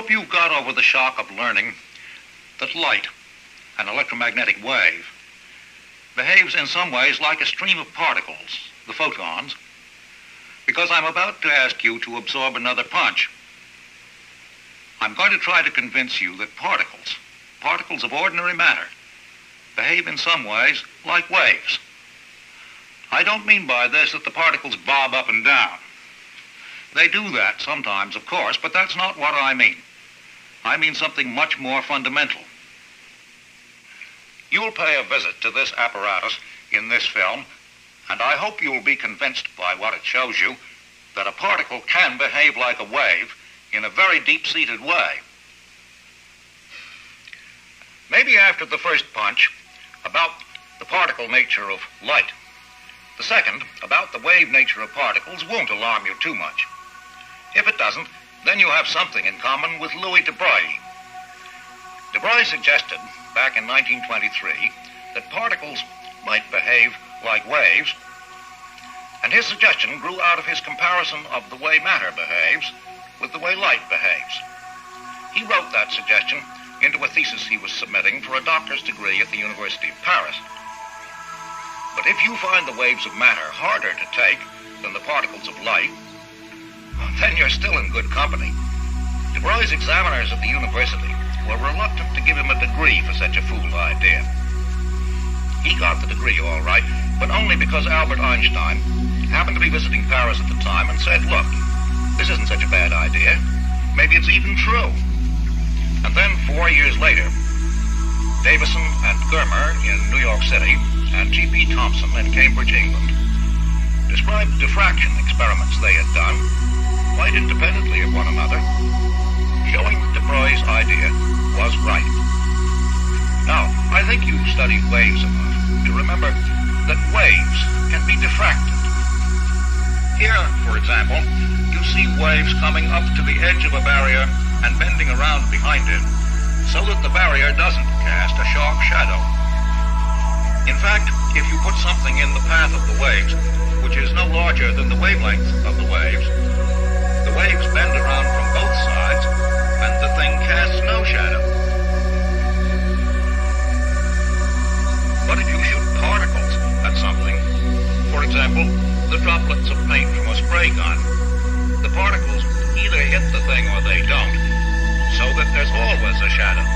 hope you've got over the shock of learning that light, an electromagnetic wave, behaves in some ways like a stream of particles, the photons, because I'm about to ask you to absorb another punch. I'm going to try to convince you that particles of ordinary matter, behave in some ways like waves. I don't mean by this that the particles bob up and down. They do that sometimes, of course, but that's not what I mean. I mean something much more fundamental. You'll pay a visit to this apparatus in this film, and I hope you'll be convinced by what it shows you that a particle can behave like a wave in a very deep-seated way. Maybe after the first punch, about the particle nature of light. The second, about the wave nature of particles, won't alarm you too much. If it doesn't, then you have something in common with Louis de Broglie. De Broglie suggested, back in 1923, that particles might behave like waves, and his suggestion grew out of his comparison of the way matter behaves with the way light behaves. He wrote that suggestion into a thesis he was submitting for a doctor's degree at the University of Paris. But if you find the waves of matter harder to take than the particles of light, then you're still in good company. De Broglie's examiners at the university were reluctant to give him a degree for such a fool idea. He got the degree all right, but only because Albert Einstein happened to be visiting Paris at the time and said, look, this isn't such a bad idea. Maybe it's even true. And then 4 years later, Davison and Germer in New York City and G.P. Thomson in Cambridge, England, described diffraction experiments they had done quite independently of one another, showing that de Broglie's idea was right. Now, I think you've studied waves enough to remember that waves can be diffracted. Here, for example, you see waves coming up to the edge of a barrier and bending around behind it so that the barrier doesn't cast a sharp shadow. In fact, if you put something in the path of the waves, which is no larger than the wavelength of the waves bend around from both sides, and the thing casts no shadow. But if you shoot particles at something, for example, the droplets of paint from a spray gun, the particles either hit the thing or they don't, so that there's always a shadow.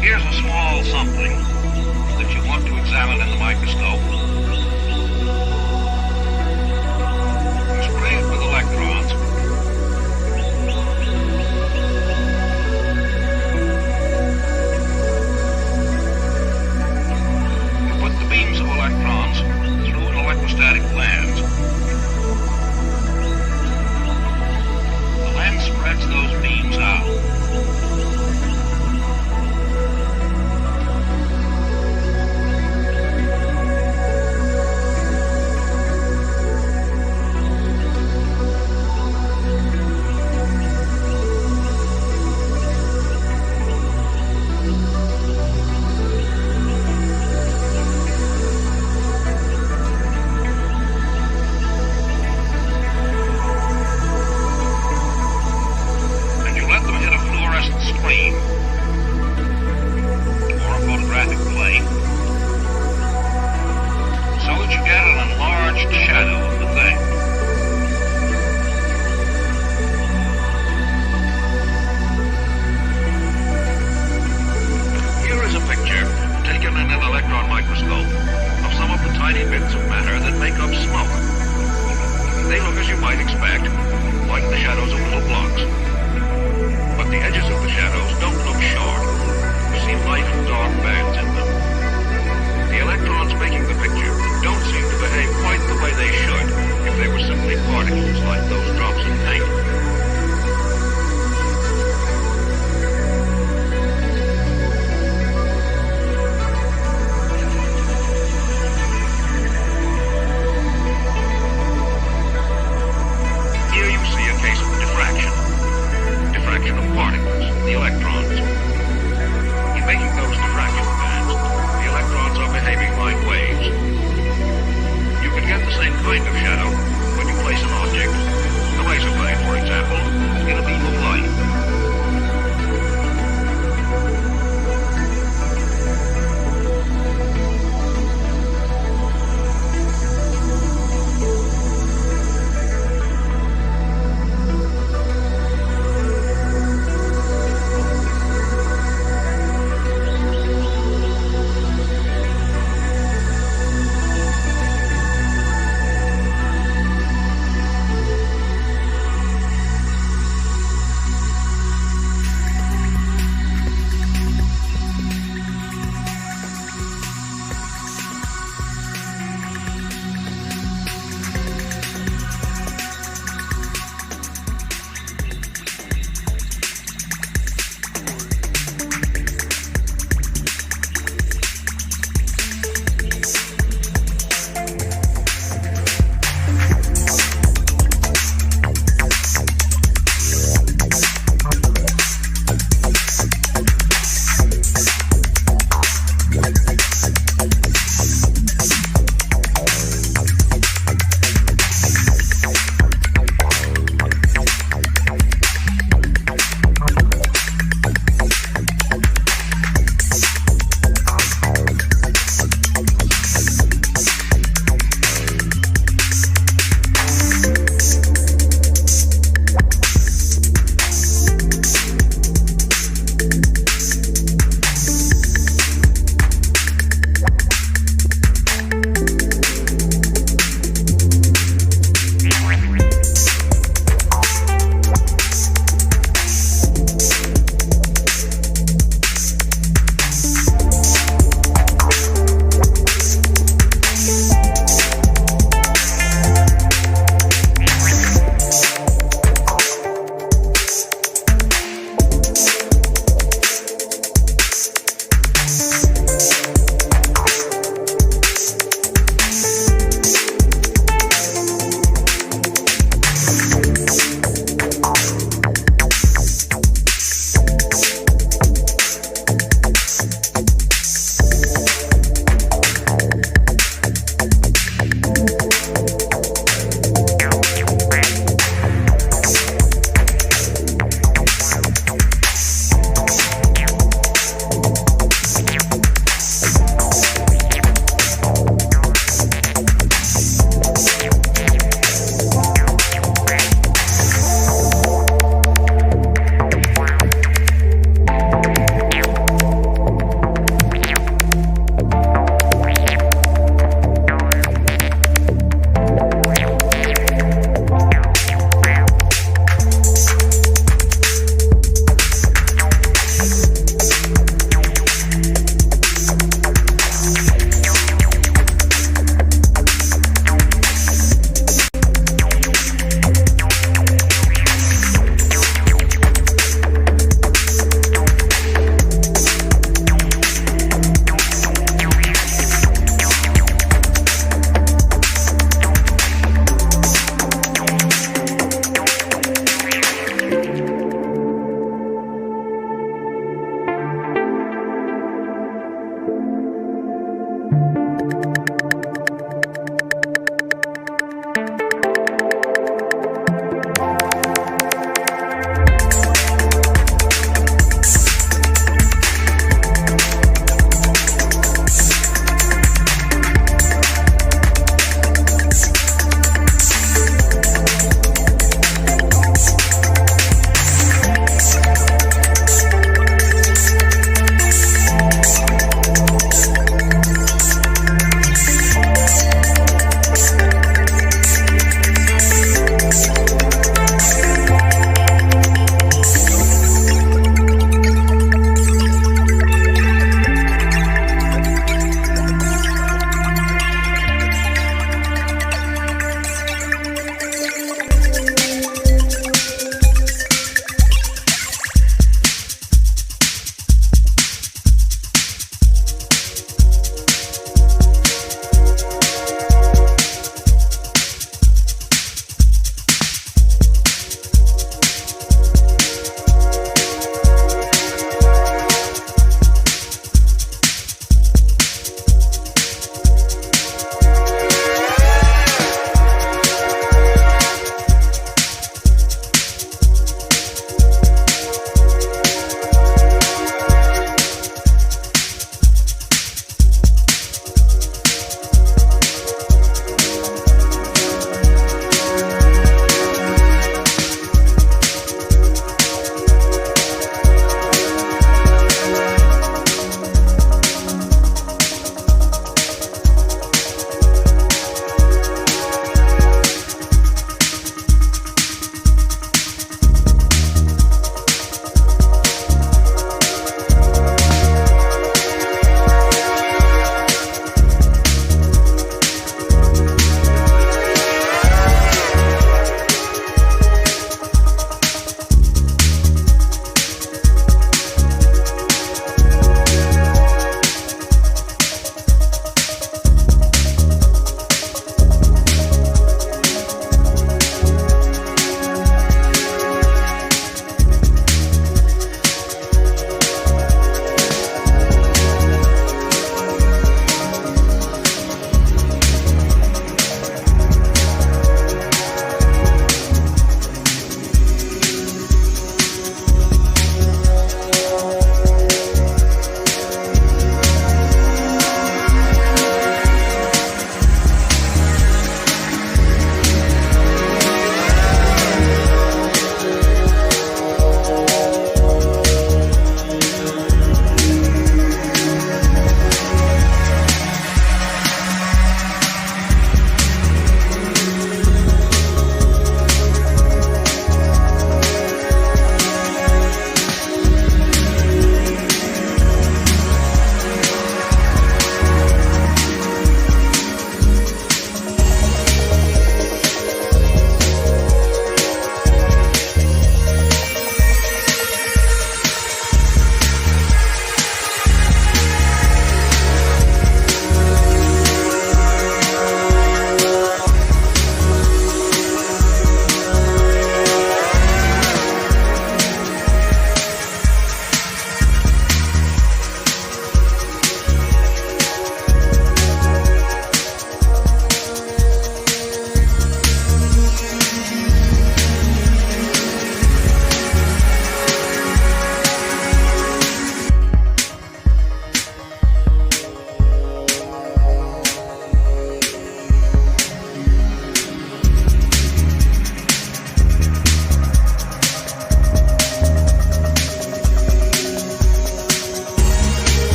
Here's a small something that you want to examine in the microscope. Spray it with electrons. You put the beams of electrons through an electrostatic lens. The lens spreads those beams out.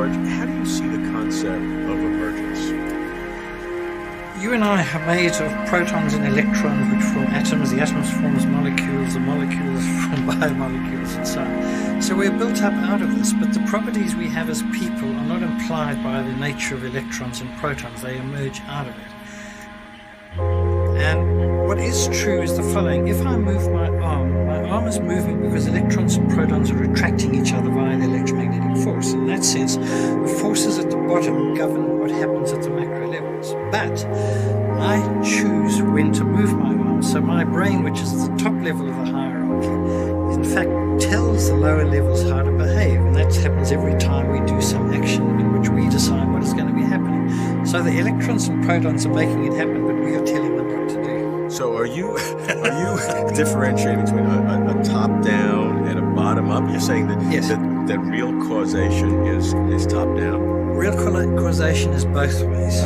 George, how do you see the concept of emergence? You and I are made of protons and electrons, which form atoms. The atoms form molecules, the molecules form biomolecules, and so on. So we're built up out of this, but the properties we have as people are not implied by the nature of electrons and protons. They emerge out of it. And what is true is the following. If I move my arm is moving because electrons and protons are attracting each other via the electromagnetic force. In that sense, the forces at the bottom govern what happens at the macro levels. But I choose when to move my arm. So my brain, which is at the top level of the hierarchy, in fact tells the lower levels how to behave. And that happens every time we do some action in which we decide what is going to be happening. So the electrons and protons are making it happen, but we are telling them what to do. So are you differentiating between a top-down and a bottom-up? You're saying that, yes, that real causation is top-down? Real causation is both ways.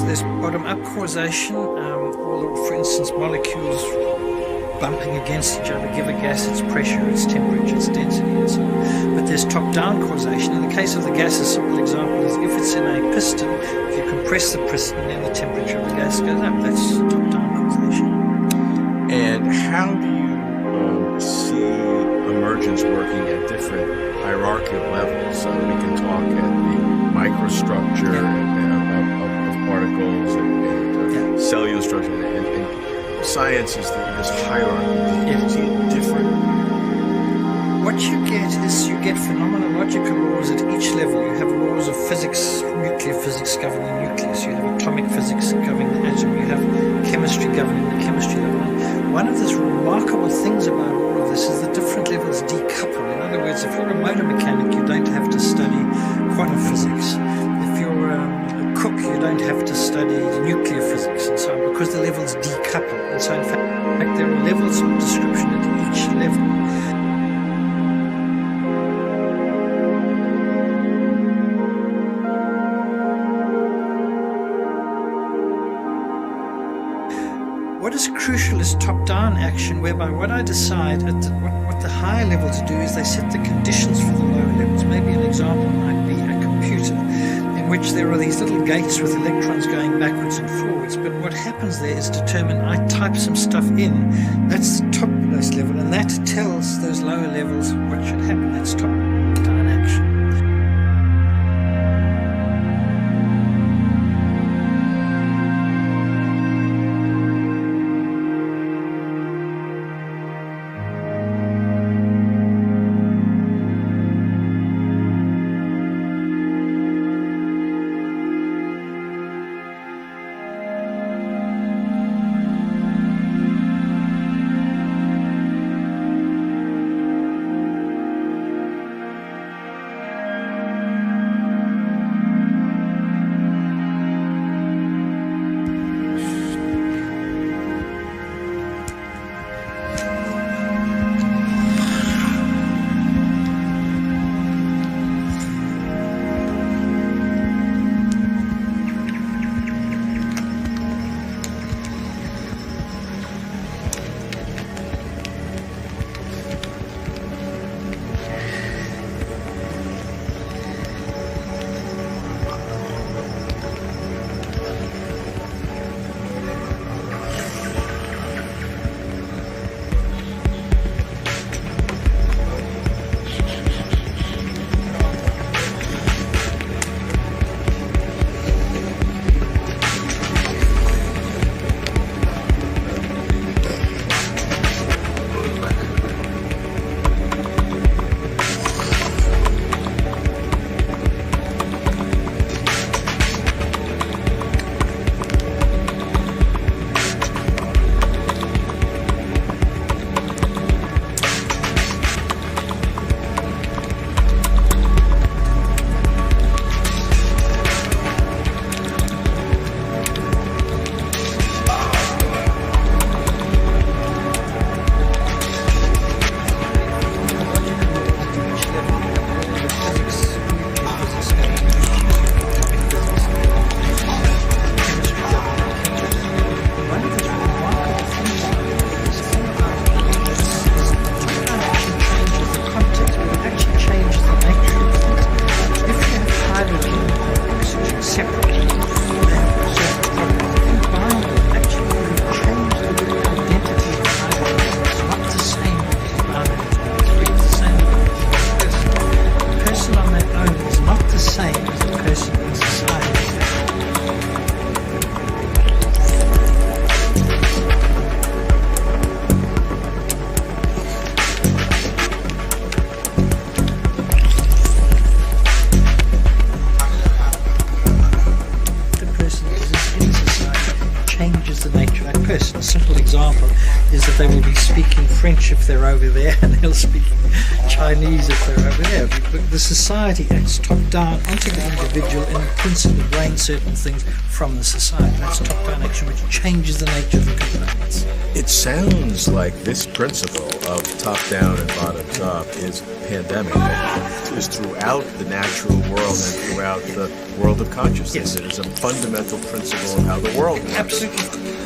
There's bottom-up causation, for instance, molecules bumping against each other give a gas its pressure, its temperature, its density, and so on. But there's top-down causation. In the case of the gas, a simple example is if it's in a piston, if you compress the piston, then the temperature of the gas goes up. That's top-down causation. And how do you see emergence working at different hierarchical levels? We can talk at the microstructure of particles and cellular structure, and science is this hierarchy. Yeah. You see it different? What you get is you get phenomenological laws at each level. You have laws of physics, nuclear physics governing the nucleus. You have atomic physics governing the atom. You have chemistry governing the chemistry level. And one of the remarkable things about all of this is the different levels decouple. In other words, if you're a motor mechanic, you don't have to study quantum physics. If you're a cook, you don't have to study nuclear physics and so on, because the levels decouple. And so in fact there are levels of description at each level. What is crucial is top-down action, whereby what I decide what the higher levels do is they set the conditions for the lower levels. Maybe an example might be a computer, in which there are these little gates with electrons going backwards and forwards. But what happens there is determined. I type some stuff in. That's the topmost level, and that tells those lower levels what should happen. That's top-down action. is that they will be speaking French if they're over there, and they'll speak Chinese if they're over there. But the society acts top-down onto the individual and principally brain certain things from the society. That's top-down action, which changes the nature of the components. It sounds like this principle of top-down and bottom-up is pandemic, that is throughout the natural world and throughout the world of consciousness. Yes. It is a fundamental principle of how the world works. Absolutely.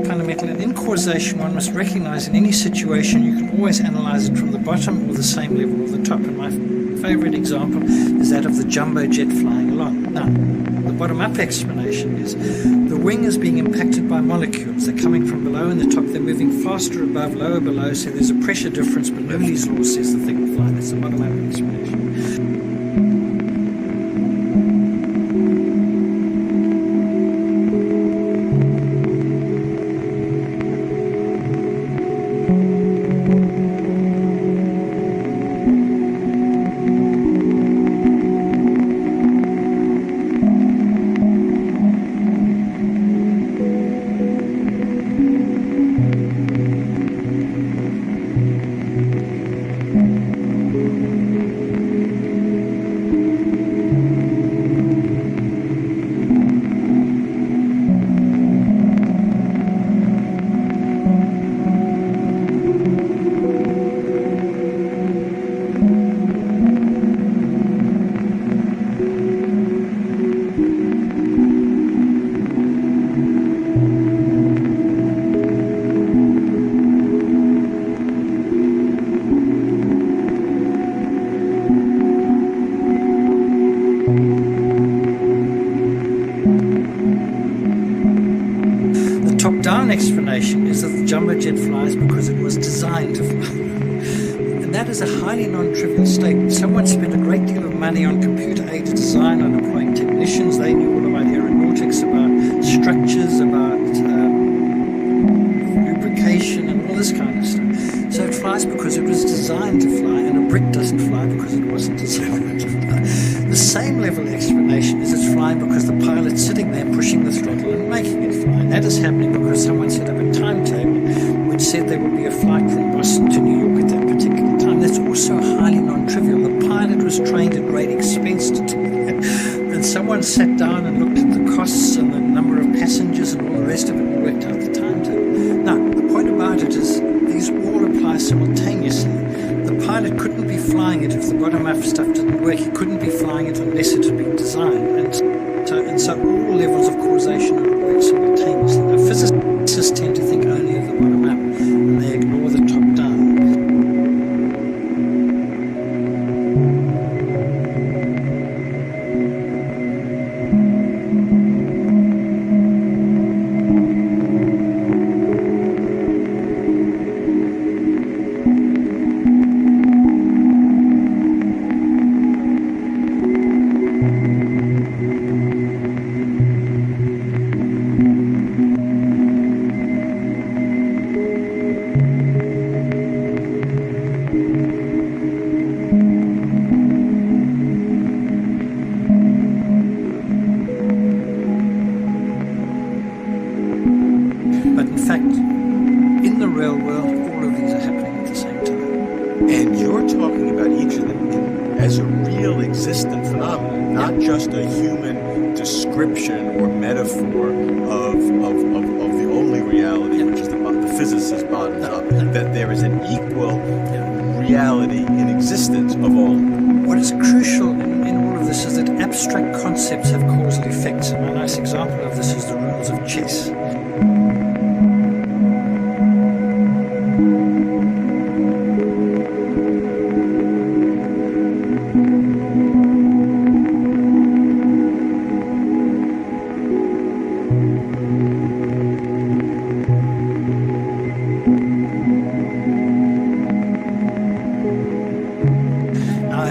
Fundamental, and in causation one must recognize in any situation you can always analyze it from the bottom or the same level or the top. And my favorite example is that of the jumbo jet flying along. Now, the bottom-up explanation is the wing is being impacted by molecules. They're coming from below and the top. They're moving faster above, lower below, so there's a pressure difference, but Bernoulli's law says the thing will fly. That's the bottom-up explanation. explanation is that the jumbo jet flies because it was designed to fly. And that is a highly non-trivial statement. Someone spent a great deal of money on computer-aided design, on employing technicians. They knew all about aeronautics, about structures, about lubrication and all this kind of stuff. So it flies because it was designed to fly, and a brick doesn't fly because it wasn't designed to fly. The same level of explanation is it's flying because the pilot's sitting there pushing the throttle and making it fly. And that is happening because someone set up a timetable which said there would be a flight from Boston to New York at that particular time. That's also highly non-trivial. The pilot was trained at great expense to do that. And someone sat down and looked at the costs and the number of passengers and all the rest of it and worked out the timetable. Now, the point about it is these all apply simultaneously. The pilot couldn't be flying it if the bottom-up stuff didn't work. He couldn't be flying it unless it had been designed. And so all levels of causation are at work simultaneously. Now, physicists tend to think only of the bottom-up, and they ignore the top-down. But in fact, in the real world, all of these are happening at the same time. And you're talking about each of them as a real existent phenomenon, not just a human description or metaphor of the only reality, which is the physicist bottoms up, that there is an equal reality in existence of all. What is crucial in all of this is that abstract concepts have causal effects. And a nice example of this is the rules of chess.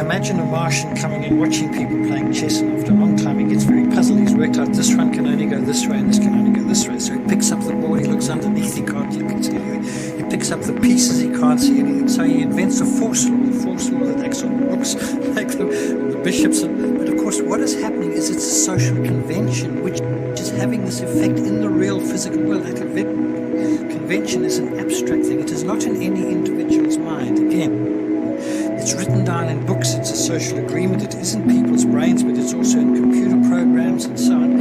Imagine a Martian coming in, watching people playing chess, and after a long time he gets very puzzled. He's worked out this one can only go this way and this can only go this way. So he picks up the board, he looks underneath, he can't look at anything. He picks up the pieces, he can't see anything. So he invents a force law that acts on the rooks, like the bishops. But of course, what is happening is it's a social convention which is having this effect in the real physical world. That convention is an abstract thing. It is not in any individual's mind. Again, it's written down in books, it's a social agreement, it is in people's brains, but it's also in computer programs and so on.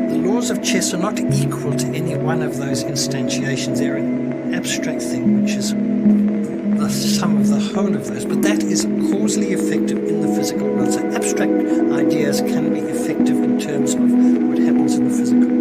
The laws of chess are not equal to any one of those instantiations. They're an abstract thing, which is the sum of the whole of those. But that is causally effective in the physical world. So abstract ideas can be effective in terms of what happens in the physical world.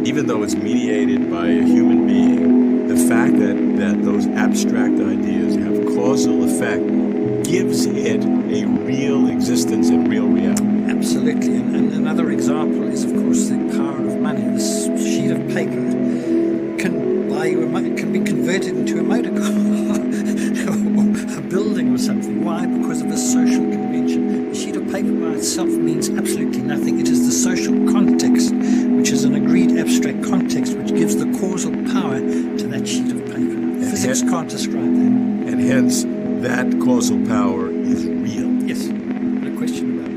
Even though it's mediated by a human being, the fact that those abstract ideas have causal effect gives it a real existence and real reality. Absolutely. And another example is, of course, the power of money. This sheet of paper can buy you can be converted into a motor car or a building or something. Why? Because of a social convention. A sheet of paper by itself means absolutely nothing. It is the social context, which is an agreed abstract context, which gives the causal power to that sheet of paper. Physics can't describe that. And hence, that causal power is real. Yes, no question about it.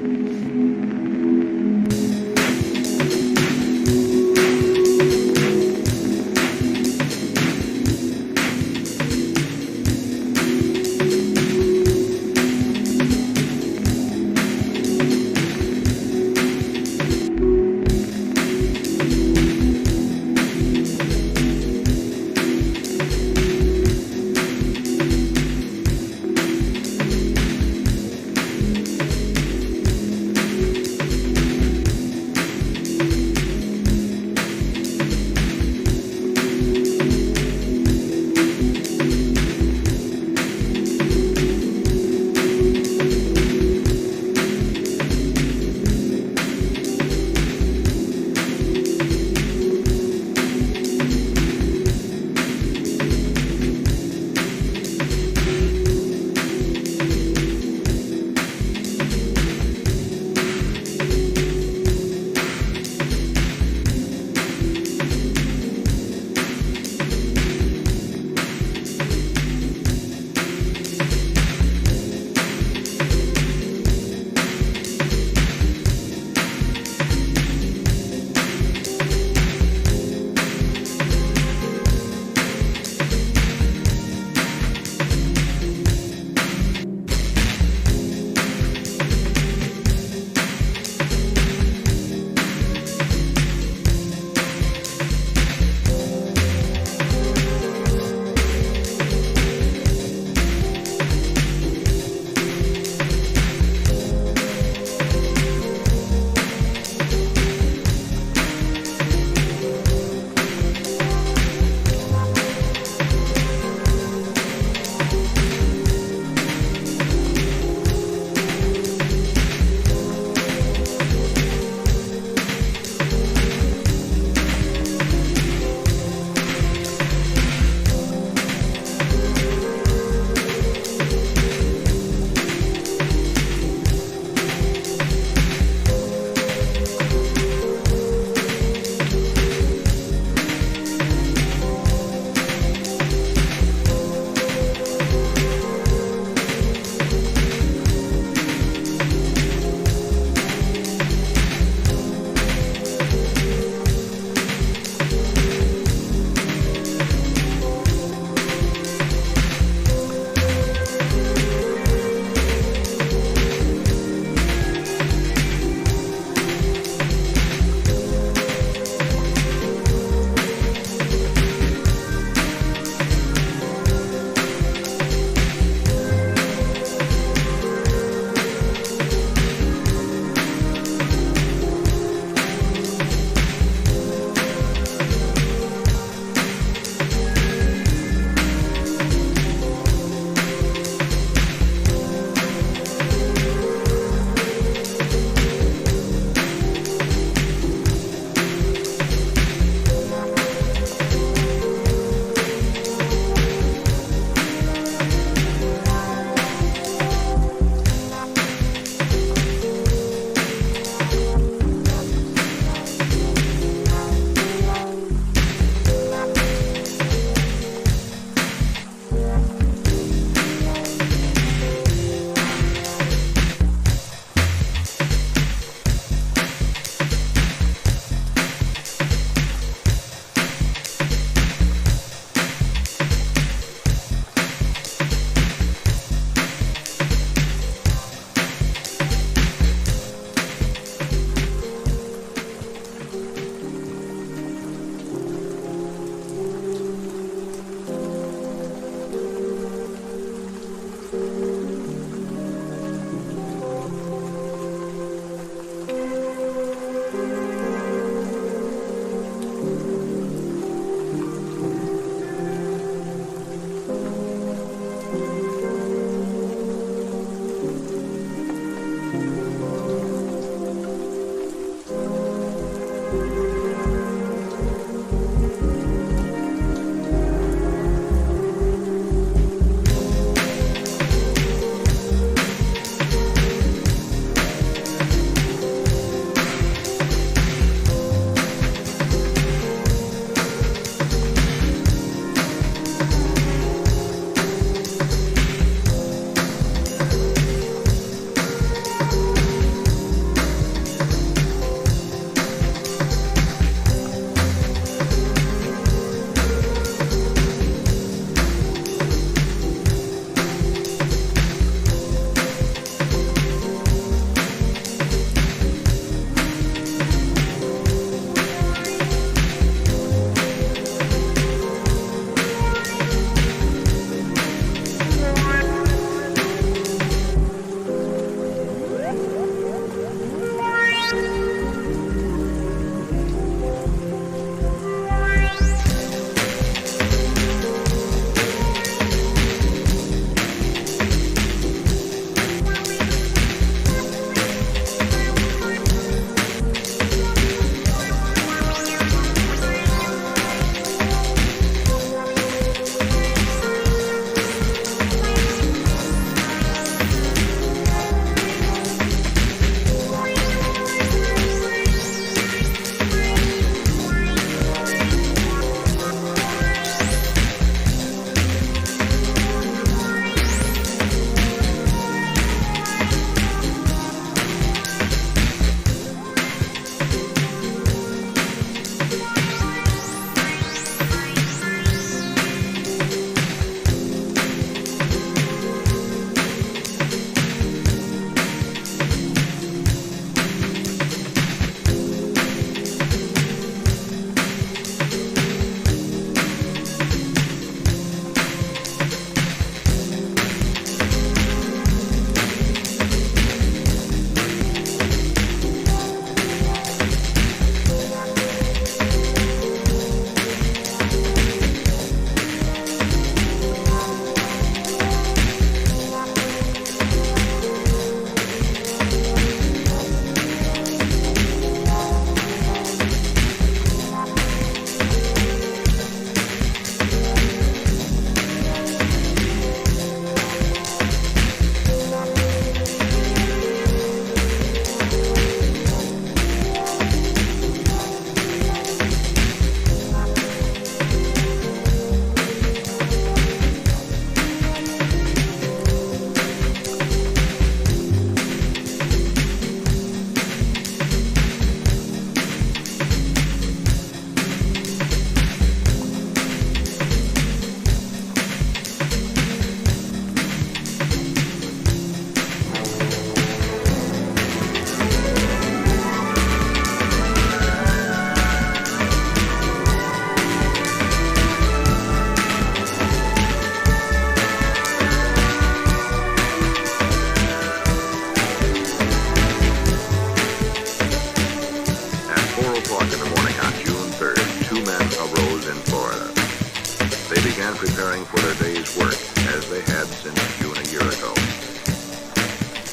They began preparing for their day's work, as they had since June a year ago.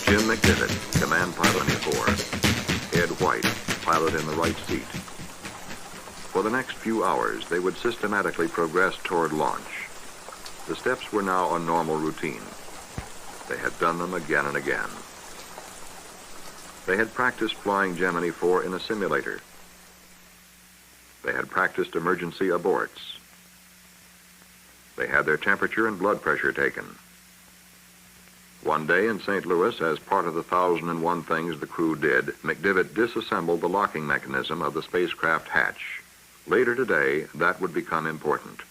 Jim McDivitt, command pilot 24. Ed White, pilot in the right seat. For the next few hours, they would systematically progress toward launch. The steps were now a normal routine. They had done them again and again. They had practiced flying Gemini 4 in a simulator. They had practiced emergency aborts. They had their temperature and blood pressure taken. One day in St. Louis, as part of the 1,001 things the crew did, McDivitt disassembled the locking mechanism of the spacecraft hatch. Later today, that would become important.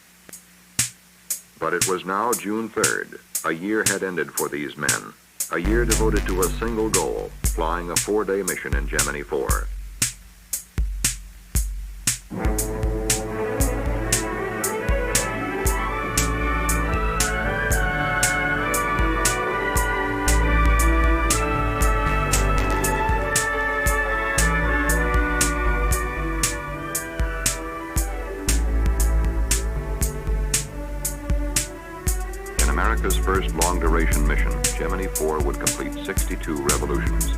But it was now June 3rd. A year had ended for these men. A year devoted to a single goal, flying a 4-day mission in Gemini 4. America's first long-duration mission, Gemini 4 would complete 62 revolutions.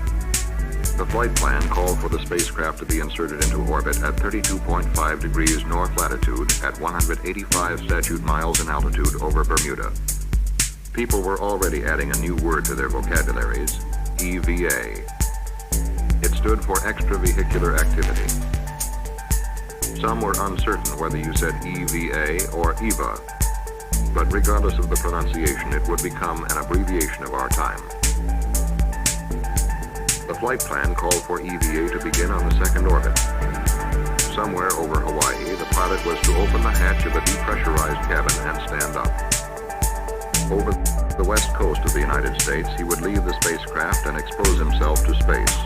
The flight plan called for the spacecraft to be inserted into orbit at 32.5 degrees north latitude at 185 statute miles in altitude over Bermuda. People were already adding a new word to their vocabularies, EVA. It stood for extravehicular activity. Some were uncertain whether you said EVA or EVA. But regardless of the pronunciation, it would become an abbreviation of our time. The flight plan called for EVA to begin on the second orbit. Somewhere over Hawaii, the pilot was to open the hatch of a depressurized cabin and stand up. Over the west coast of the United States, he would leave the spacecraft and expose himself to space.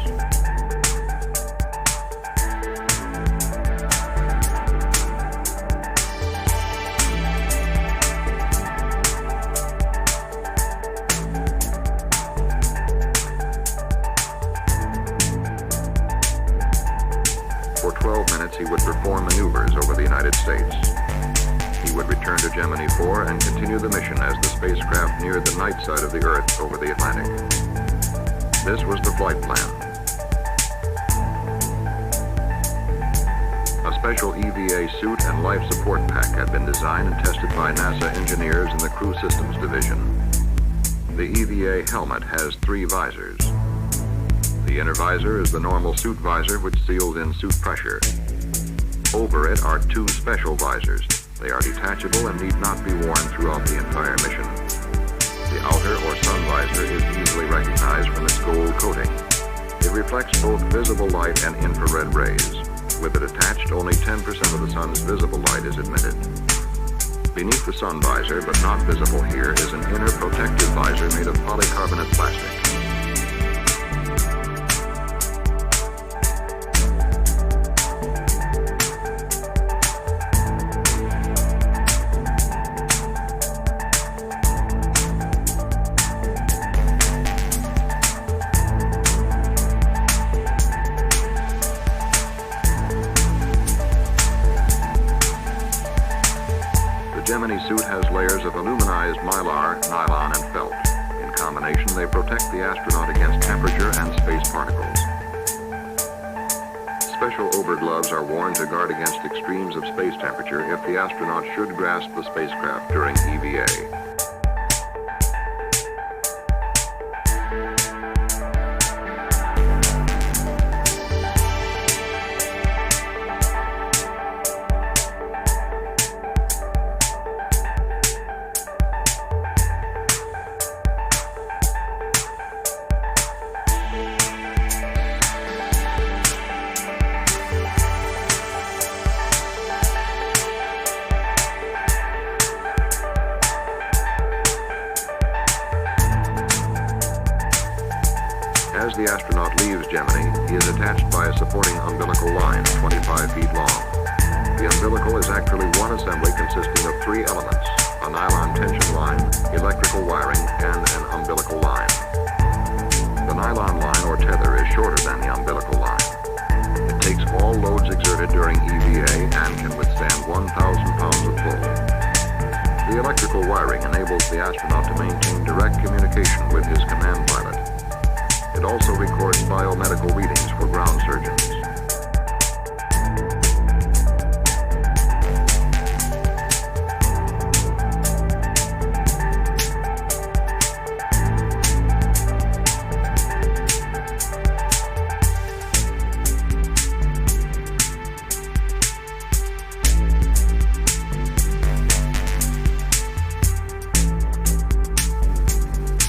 For 12 minutes, he would perform maneuvers over the United States. He would return to Gemini 4 and continue the mission as the spacecraft neared the night side of the Earth over the Atlantic. This was the flight plan. A special EVA suit and life support pack had been designed and tested by NASA engineers in the Crew Systems Division. The EVA helmet has 3 visors. The inner visor is the normal suit visor which seals in suit pressure. Over it are 2 special visors. They are detachable and need not be worn throughout the entire mission. The outer or sun visor is easily recognized from its gold coating. It reflects both visible light and infrared rays. With it attached, only 10% of the sun's visible light is admitted. Beneath the sun visor, but not visible here, is an inner protective visor made of polycarbonate plastic. The Gemini suit has layers of aluminized mylar, nylon, and felt. In combination, they protect the astronaut against temperature and space particles. Special overgloves are worn to guard against extremes of space temperature if the astronaut should grasp the spacecraft during EVA. As the astronaut leaves Gemini, he is attached by a supporting umbilical line 25 feet long. The umbilical is actually one assembly consisting of 3 elements: a nylon tension line, electrical wiring, and an umbilical line. The nylon line or tether is shorter than the umbilical line. It takes all loads exerted during EVA and can withstand 1,000 pounds of pull. The electrical wiring enables the astronaut to maintain direct communication with his command pilot. It also records biomedical readings for ground surgeons.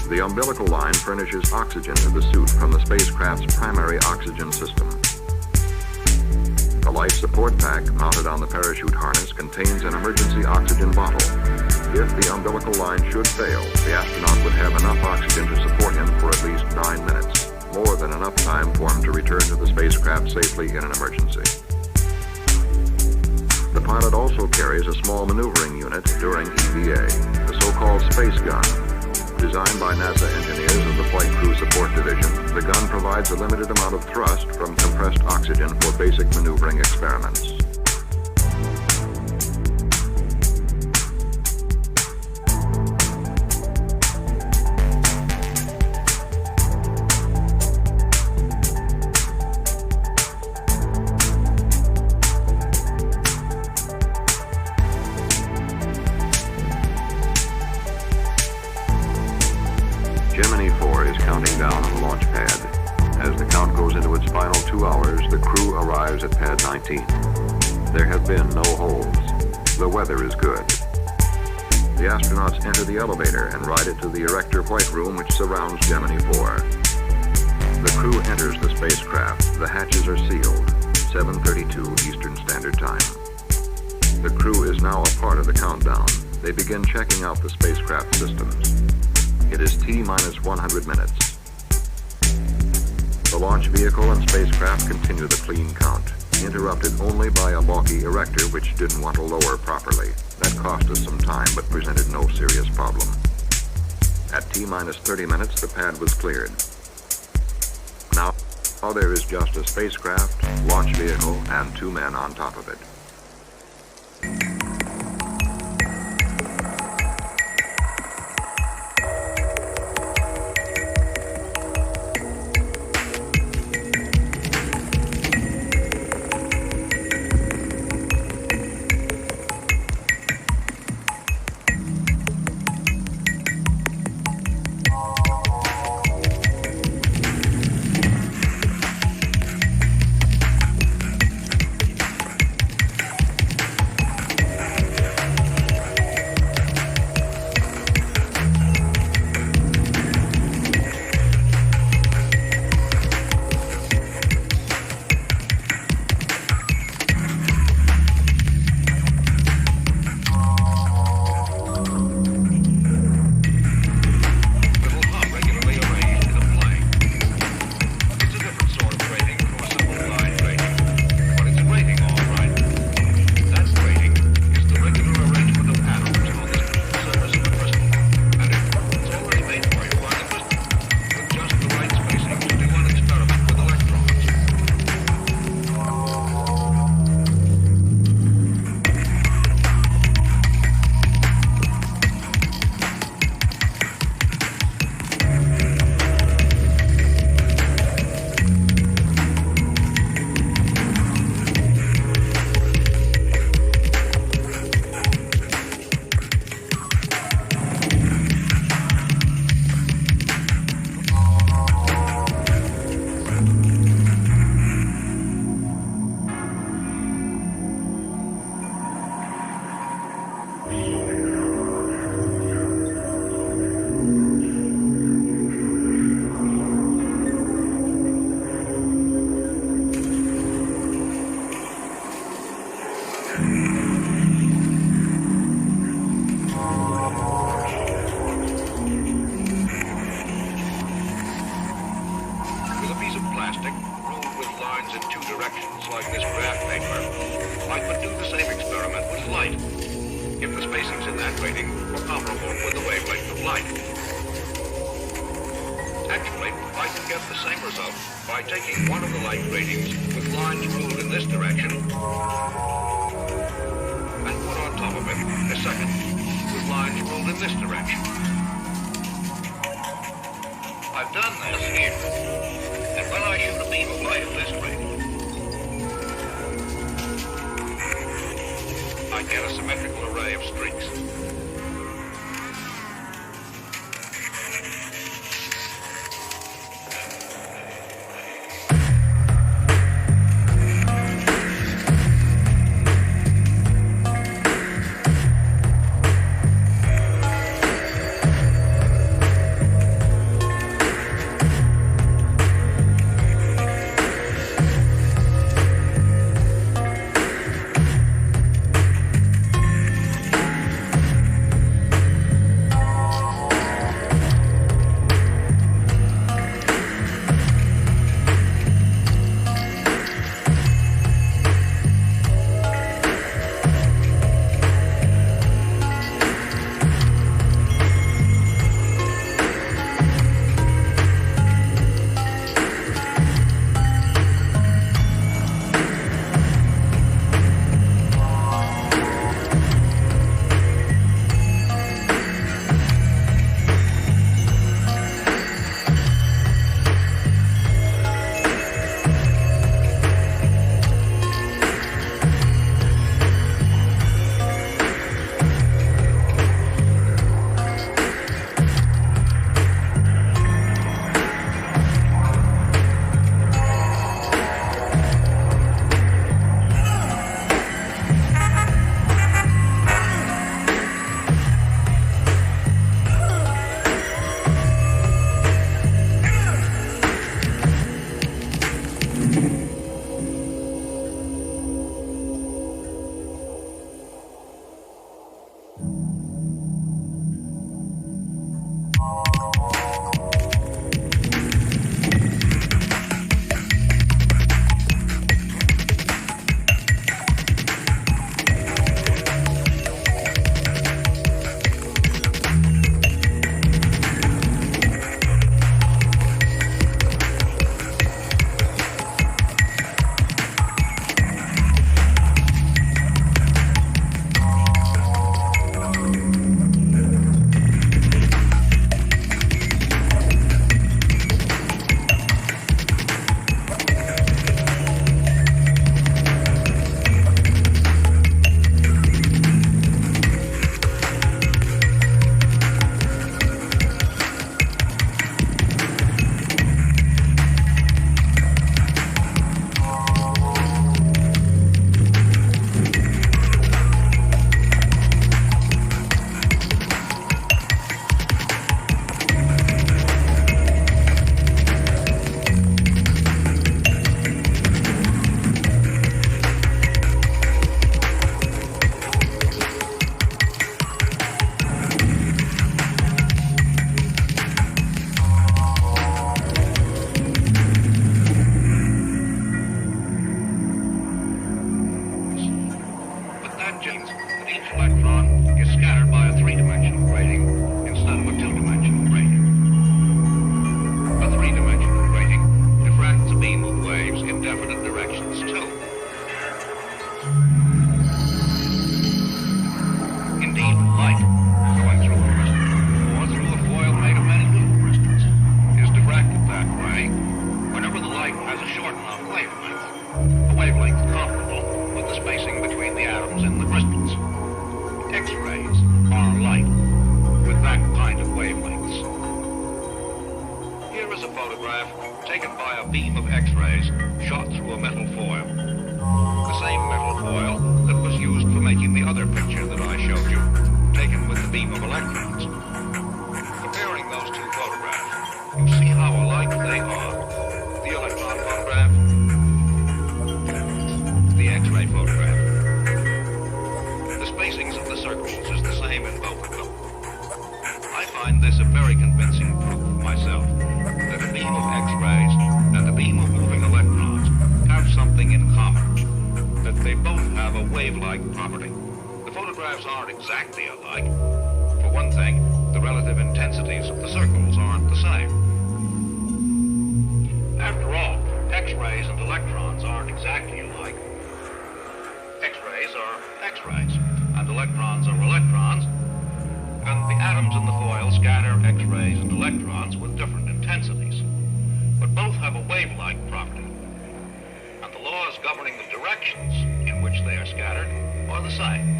The umbilical line furnishes oxygen to the suit from the spacecraft's primary oxygen system. The life support pack mounted on the parachute harness contains an emergency oxygen bottle. If the umbilical line should fail, the astronaut would have enough oxygen to support him for at least 9 minutes, more than enough time for him to return to the spacecraft safely in an emergency. The pilot also carries a small maneuvering unit during EVA, the so-called space gun. Designed by NASA engineers of the Flight Crew Support Division, the gun provides a limited amount of thrust from compressed oxygen for basic maneuvering experiments. Gemini 4 is counting down on the launch pad. As the count goes into its final 2 hours, the crew arrives at pad 19. There have been no holes. The weather is good. The astronauts enter the elevator and ride it to the Erector flight room which surrounds Gemini 4. The crew enters the spacecraft. The hatches are sealed. 7:32 Eastern Standard Time. The crew is now a part of the countdown. They begin checking out the spacecraft systems. It is T-minus 100 minutes. The launch vehicle and spacecraft continue the clean count, interrupted only by a balky erector which didn't want to lower properly. That cost us some time but presented no serious problem. At T-minus 30 minutes, the pad was cleared. Now there is just a spacecraft, launch vehicle, and 2 men on top of it. Actually, I can get the same result by taking one of the light gratings with lines ruled in this direction and put on top of it a second with lines lines ruled in this direction. I've done this here. And when I shoot a beam of light at this rate, I get a symmetrical array of streaks. Taken by a beam of X-rays shot through a metal foil. The same metal foil that was used for making the other picture that I showed you, taken with the beam of electrons. Comparing those two photographs, you see how alike they are. The electron photograph, the X-ray photograph. The spacings of the circles is the same in both of them. I find this a very convincing proof myself that a beam of X-rays and a beam of moving electrons have something in common, that they both have a wave-like property. The photographs aren't exactly alike. For one thing, the relative intensities of the circles aren't the same. After all, X-rays and electrons aren't exactly alike. X-rays are X-rays, and electrons are electrons, rays and electrons with different intensities, but both have a wave-like property, and the laws governing the directions in which they are scattered are the same.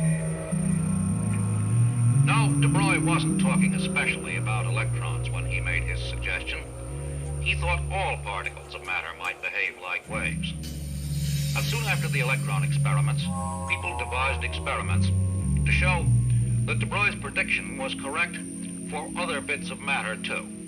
Now, de Broglie wasn't talking especially about electrons when he made his suggestion. He thought all particles of matter might behave like waves. And soon after the electron experiments, people devised experiments to show that de Broglie's prediction was correct for other bits of matter too.